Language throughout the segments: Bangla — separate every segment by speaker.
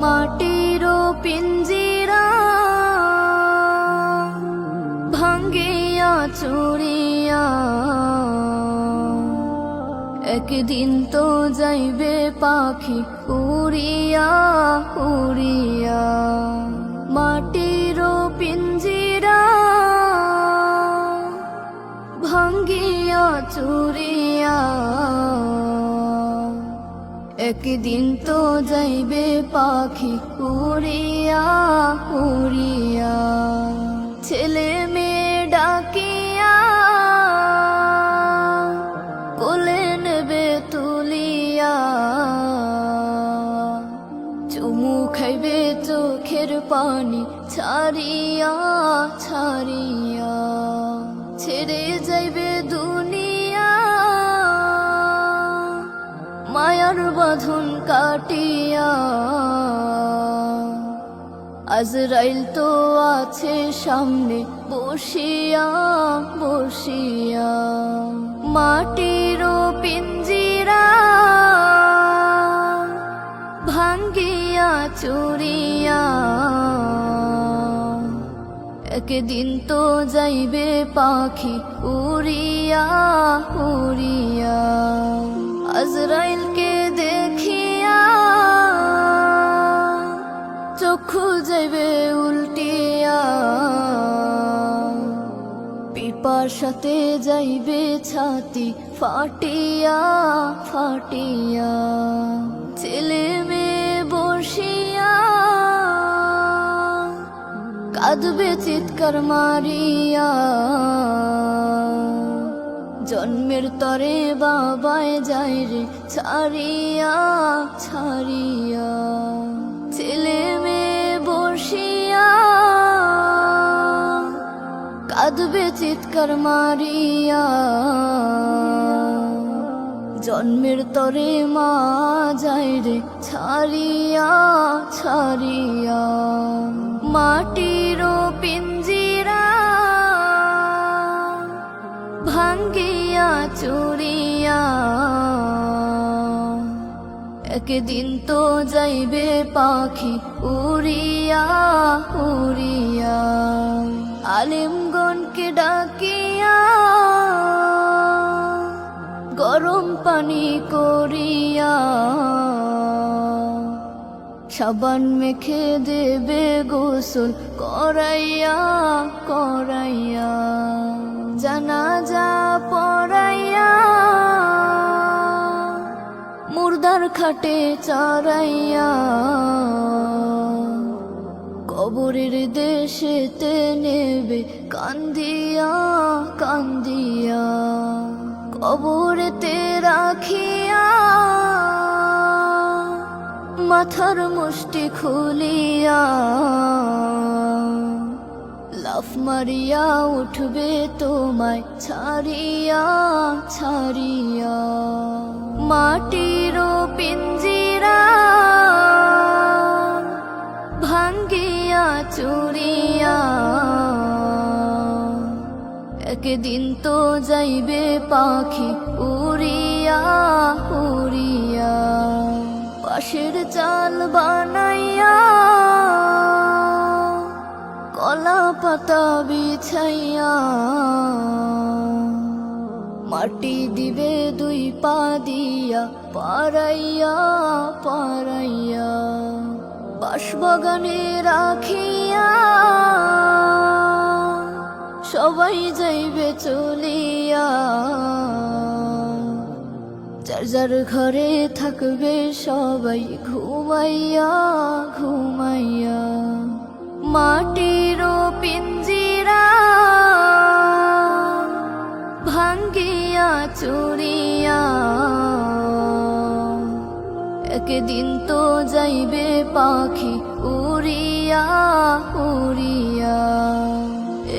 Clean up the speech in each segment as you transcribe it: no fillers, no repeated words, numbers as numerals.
Speaker 1: মাটির পিঞ্জিরা ভাঙ্গিয়া চুরিয়া একদিন তো যাইবে পাখি উড়িয়া উড়িয়া। মাটির পিঞ্জিরা ভাঙ্গিয়া চুরিয়া একদিন তো যাইবে পাখি উড়িয়া উড়িয়া। ছেলে মেয়ে ডাকিয়া কোলে নেবে তুলিয়া চুমু খাইবে চোখের পানি ছাড়িয়া ছাড়িয়া। ছেড়ে যাইবে দুনিয়া মায়ার বাঁধন কাটিয়া। আজরাইল তো আছে সামনে বসিয়া বসিয়া। মাটির পিঞ্জিরা ভাঙ্গিয়া চুরিয়া একদিন তো যাইবে পাখি উড়িয়া উড়িয়া। আজরাইলকে দেখিয়া চক্ষু যাইবে উল্টিয়া। পিপাসাতে যাইবে ছাতি ফাটিয়া ফাটিয়া। ছেলে মেয়ে বসিয়া কাঁদবে চিৎকার মারিয়া। জন্মের তরে বাবায় যায় রে ছাড়িয়া ছাড়িয়া। ছেলে মেয়ে বসিয়া কাঁদবে চিৎকার মারিয়া। জন্মের তরে মা যায় রে ছাড়িয়া ছাড়িয়া। মাটির পিঞ্জিরা ভাঙ্গিয়া চুরিয়া একদিন তো যাইবে পাখি উড়িয়া উড়িয়া। আলেমগণকে ডাকিয়া গরম পানি করিয়া সাবান মেখে দেবে গোসল করাইয়া করাইয়া। জানাজা পড়াইয়া মুর্দার খাটে চড়াইয়া। কবরের দেশেতে নেবে কান্দিয়া কান্দিয়া। কবরেতে রাখিয়া মাথার মুষ্টি খুলিয়া লাফ মারিয়া উঠবে তোমায় ছাড়িয়া ছাড়িয়া। মাটির পিঞ্জিরা ভাঙ্গিয়া চুরিয়া একদিন তো যাইবে পাখি উড়িয়া উড়িয়া। পাশের চাল বানাইয়া কলা পাতা বিছাইয়া মাটি দিবে দুই পা দিয়া পারাইয়া পারাইয়া। বাঁশবাগানে রাখিয়া সবাই যাইবে চলিয়া। যার যার ঘরে থাকবে সবাই ঘুমাইয়া ঘুমাইয়া। মাটির পিঞ্জিরা ভাঙ্গিয়া চুরিয়া একদিন তো যাইবে পাখি উড়িয়া উড়িয়া।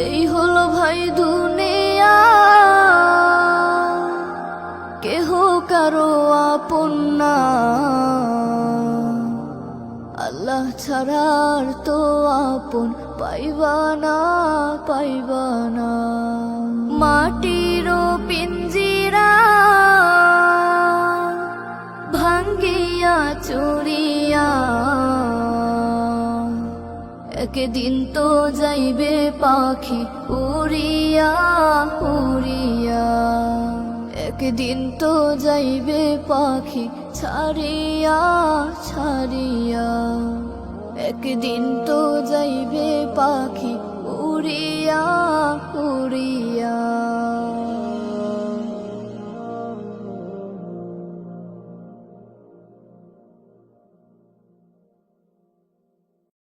Speaker 1: এই হলো ভাই দুনিয়া কেহ কারো আপন না। আল্লাহ ছাড়ার তো আপন পাইবা না পাইবা না। মাটির পিঞ্জিরা ভাঙ্গিয়া চুরিয়া একদিন তো যাইবে পাখি উড়িয়া উড়িয়া, একদিন তো যাইবে পাখি ছাড়িয়া ছাড়িয়া, একদিন তো যাইবে পাখি উড়িয়া উড়িয়া।